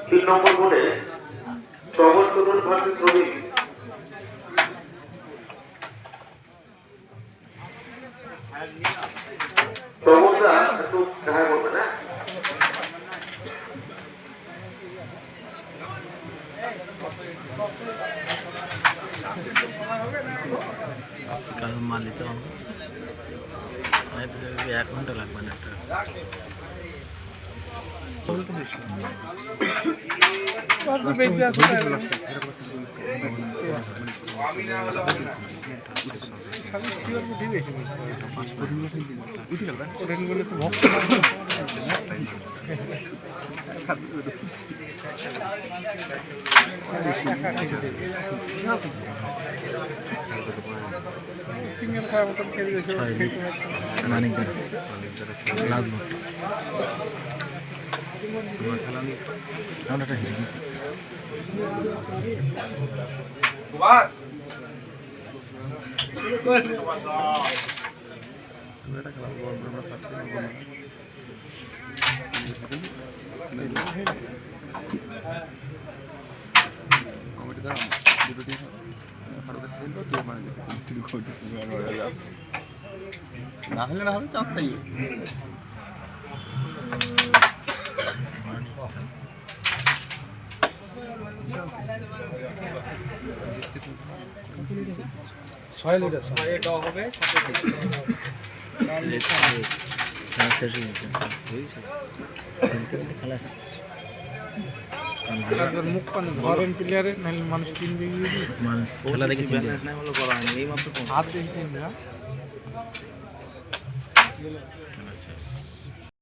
তিন নম্বর বোর্ডে সবল তরুণ ভারতীয় শ্রমিক প্রবণতা একটু দেখা করবে না কারণ মালিত 1 ঘন্টা লাগবে না একটা না হলে না হবে চান্স তাই সয়েল এটা এটা হবে শেষ হয়ে গেছে খেলা মুখ পান ধরেন প্লেয়ারের নাহলে মানুষ চিনবে মানুষ খেলা দেখে চিনবে এই মাত্র হাত দেখেছেন না খেলা শেষ